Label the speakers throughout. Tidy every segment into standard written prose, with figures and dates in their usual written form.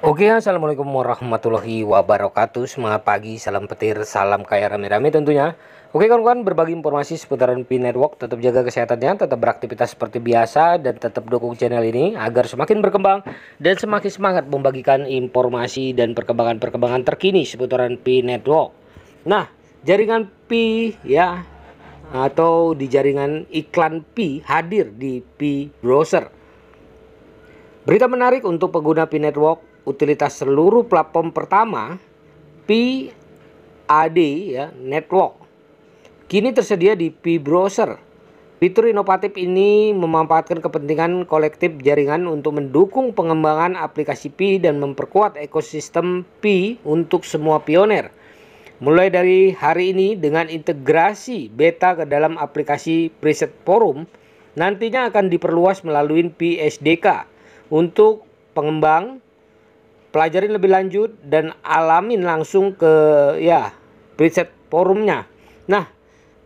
Speaker 1: Oke, assalamualaikum warahmatullahi wabarakatuh. Semangat pagi, salam petir, salam kaya rame-rame tentunya. Oke kawan-kawan, berbagi informasi seputaran Pi Network. Tetap jaga kesehatannya, tetap beraktivitas seperti biasa, dan tetap dukung channel ini agar semakin berkembang dan semakin semangat membagikan informasi dan perkembangan-perkembangan terkini seputaran Pi Network. Nah, jaringan Pi ya, atau di jaringan iklan Pi hadir di Pi Browser. Berita menarik untuk pengguna Pi Network, utilitas seluruh platform pertama PAD ya, Network kini tersedia di Pi Browser. Fitur inovatif ini memanfaatkan kepentingan kolektif jaringan untuk mendukung pengembangan aplikasi Pi dan memperkuat ekosistem Pi untuk semua pioner. Mulai dari hari ini dengan integrasi beta ke dalam aplikasi preset forum, nantinya akan diperluas melalui Pi SDK untuk pengembang, pelajarin lebih lanjut dan alamin langsung ke preset forumnya. Nah,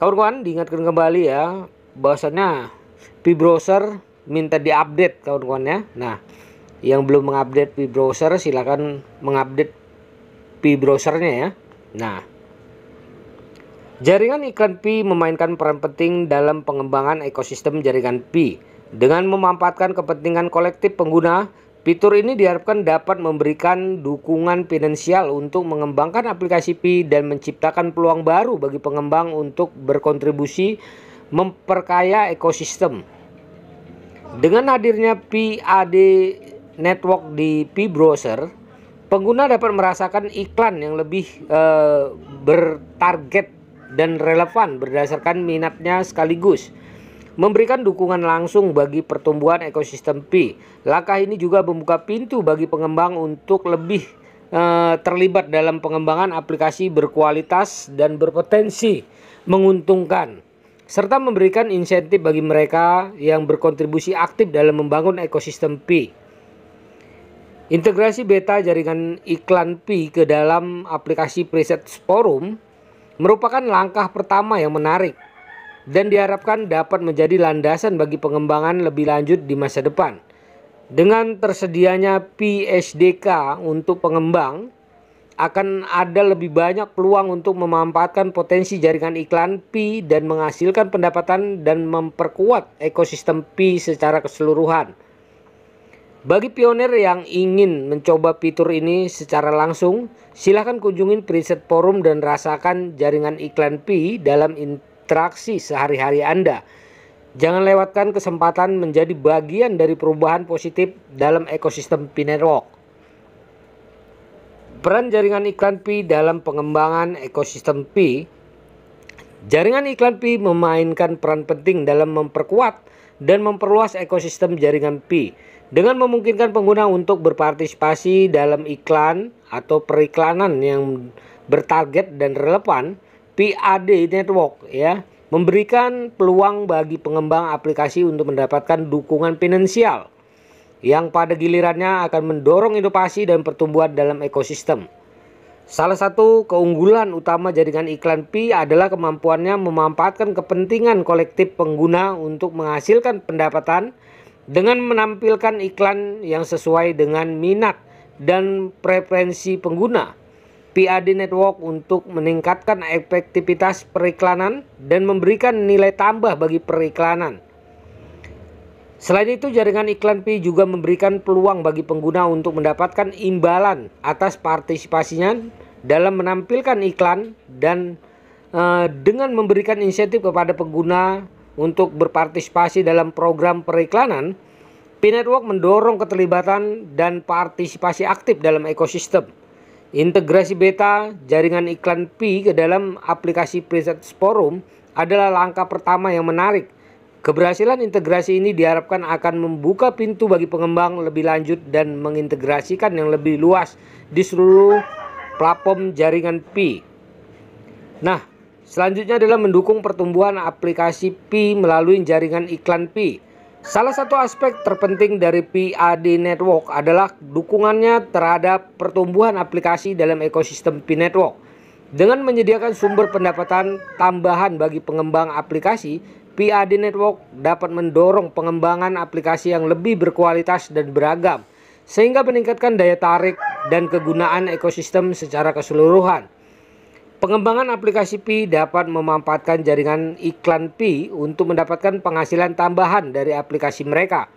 Speaker 1: kawan-kawan diingatkan kembali ya, bahwasannya Pi Browser minta diupdate kawan-kawan ya. Nah, yang belum mengupdate Pi Browser silakan mengupdate Pi Browsernya ya. Nah, jaringan iklan Pi memainkan peran penting dalam pengembangan ekosistem jaringan Pi. Dengan memanfaatkan kepentingan kolektif pengguna, fitur ini diharapkan dapat memberikan dukungan finansial untuk mengembangkan aplikasi Pi dan menciptakan peluang baru bagi pengembang untuk berkontribusi memperkaya ekosistem. Dengan hadirnya PAD Network di Pi Browser, pengguna dapat merasakan iklan yang lebih bertarget dan relevan berdasarkan minatnya sekaligus memberikan dukungan langsung bagi pertumbuhan ekosistem Pi. Langkah ini juga membuka pintu bagi pengembang untuk lebih terlibat dalam pengembangan aplikasi berkualitas dan berpotensi menguntungkan, serta memberikan insentif bagi mereka yang berkontribusi aktif dalam membangun ekosistem Pi. Integrasi beta jaringan iklan Pi ke dalam aplikasi preset forum merupakan langkah pertama yang menarik dan diharapkan dapat menjadi landasan bagi pengembangan lebih lanjut di masa depan. Dengan tersedianya Pi SDK untuk pengembang, akan ada lebih banyak peluang untuk memanfaatkan potensi jaringan iklan Pi dan menghasilkan pendapatan dan memperkuat ekosistem Pi secara keseluruhan. Bagi pionir yang ingin mencoba fitur ini secara langsung, silahkan kunjungi preset forum dan rasakan jaringan iklan Pi dalam interaksi sehari-hari Anda. Jangan lewatkan kesempatan menjadi bagian dari perubahan positif dalam ekosistem Pi Network. Peran jaringan iklan Pi dalam pengembangan ekosistem Pi. Jaringan iklan Pi memainkan peran penting dalam memperkuat dan memperluas ekosistem jaringan Pi dengan memungkinkan pengguna untuk berpartisipasi dalam iklan atau periklanan yang bertarget dan relevan. PAD Network ya memberikan peluang bagi pengembang aplikasi untuk mendapatkan dukungan finansial yang pada gilirannya akan mendorong inovasi dan pertumbuhan dalam ekosistem. Salah satu keunggulan utama jaringan iklan Pi adalah kemampuannya memanfaatkan kepentingan kolektif pengguna untuk menghasilkan pendapatan dengan menampilkan iklan yang sesuai dengan minat dan preferensi pengguna. PAD Network untuk meningkatkan efektivitas periklanan dan memberikan nilai tambah bagi periklanan. Selain itu, jaringan iklan Pi juga memberikan peluang bagi pengguna untuk mendapatkan imbalan atas partisipasinya dalam menampilkan iklan dan dengan memberikan insentif kepada pengguna untuk berpartisipasi dalam program periklanan. Pi Network mendorong keterlibatan dan partisipasi aktif dalam ekosistem. Integrasi beta jaringan iklan Pi ke dalam aplikasi preset forum adalah langkah pertama yang menarik. Keberhasilan integrasi ini diharapkan akan membuka pintu bagi pengembang lebih lanjut dan mengintegrasikan yang lebih luas di seluruh platform jaringan Pi. Nah, selanjutnya adalah mendukung pertumbuhan aplikasi Pi melalui jaringan iklan Pi. Salah satu aspek terpenting dari PAD Network adalah dukungannya terhadap pertumbuhan aplikasi dalam ekosistem Pi Network. Dengan menyediakan sumber pendapatan tambahan bagi pengembang aplikasi, PAD Network dapat mendorong pengembangan aplikasi yang lebih berkualitas dan beragam, sehingga meningkatkan daya tarik dan kegunaan ekosistem secara keseluruhan. Pengembangan aplikasi Pi dapat memanfaatkan jaringan iklan Pi untuk mendapatkan penghasilan tambahan dari aplikasi mereka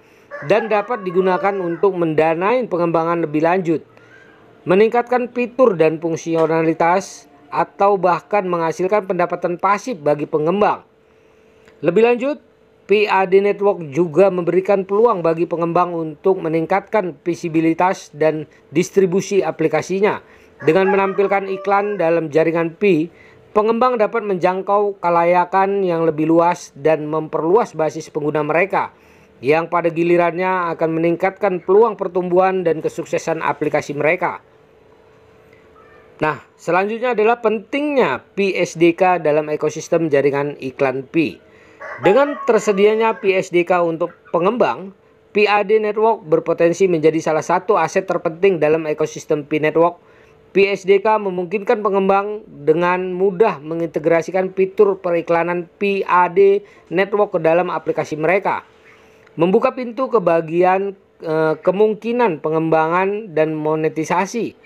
Speaker 1: dan dapat digunakan untuk mendanai pengembangan lebih lanjut, meningkatkan fitur dan fungsionalitas, atau bahkan menghasilkan pendapatan pasif bagi pengembang. Lebih lanjut, PAD Network juga memberikan peluang bagi pengembang untuk meningkatkan visibilitas dan distribusi aplikasinya. Dengan menampilkan iklan dalam jaringan Pi, pengembang dapat menjangkau kalayakan yang lebih luas dan memperluas basis pengguna mereka, yang pada gilirannya akan meningkatkan peluang pertumbuhan dan kesuksesan aplikasi mereka. Nah, selanjutnya adalah pentingnya Pi SDK dalam ekosistem jaringan iklan Pi. Dengan tersedianya Pi SDK untuk pengembang, PAD Network berpotensi menjadi salah satu aset terpenting dalam ekosistem Pi Network. Pi SDK memungkinkan pengembang dengan mudah mengintegrasikan fitur periklanan PAD Network ke dalam aplikasi mereka, membuka pintu ke bagian kemungkinan pengembangan dan monetisasi.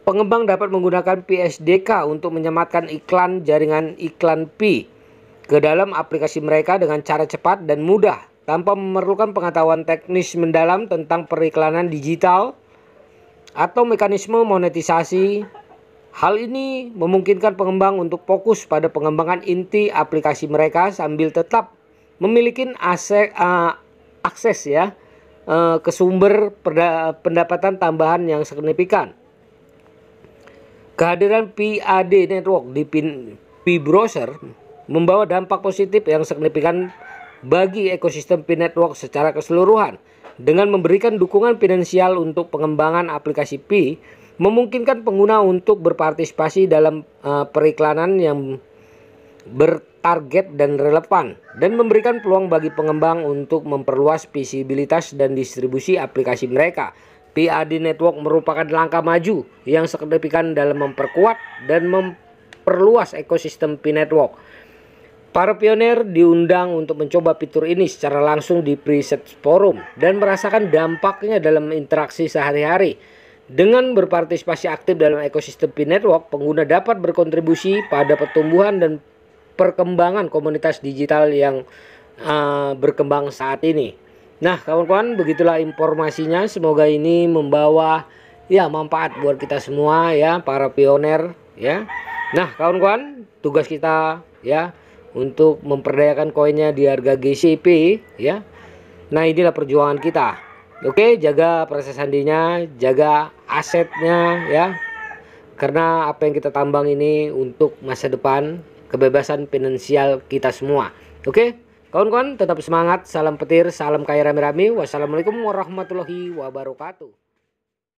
Speaker 1: Pengembang dapat menggunakan Pi SDK untuk menyematkan iklan jaringan iklan Pi ke dalam aplikasi mereka dengan cara cepat dan mudah, tanpa memerlukan pengetahuan teknis mendalam tentang periklanan digital atau mekanisme monetisasi. Hal ini memungkinkan pengembang untuk fokus pada pengembangan inti aplikasi mereka sambil tetap memiliki akses ke sumber pendapatan tambahan yang signifikan. Kehadiran PAD Network di Pi Browser membawa dampak positif yang signifikan bagi ekosistem Pi Network secara keseluruhan. Dengan memberikan dukungan finansial untuk pengembangan aplikasi Pi, memungkinkan pengguna untuk berpartisipasi dalam periklanan yang bertarget dan relevan, dan memberikan peluang bagi pengembang untuk memperluas visibilitas dan distribusi aplikasi mereka. PAD Network merupakan langkah maju yang signifikan dalam memperkuat dan memperluas ekosistem Pi Network. Para pionir diundang untuk mencoba fitur ini secara langsung di preset forum dan merasakan dampaknya dalam interaksi sehari-hari. Dengan berpartisipasi aktif dalam ekosistem Pi Network, pengguna dapat berkontribusi pada pertumbuhan dan perkembangan komunitas digital yang berkembang saat ini. Nah, kawan-kawan, begitulah informasinya. Semoga ini membawa manfaat buat kita semua para pionir Nah, kawan-kawan, tugas kita untuk memperdayakan koinnya di harga GCP Nah, inilah perjuangan kita. Oke, jaga proses sandinya, jaga asetnya karena apa yang kita tambang ini untuk masa depan kebebasan finansial kita semua. Oke, kawan-kawan, tetap semangat, salam petir, salam kaya rame-rame. Wassalamualaikum warahmatullahi wabarakatuh.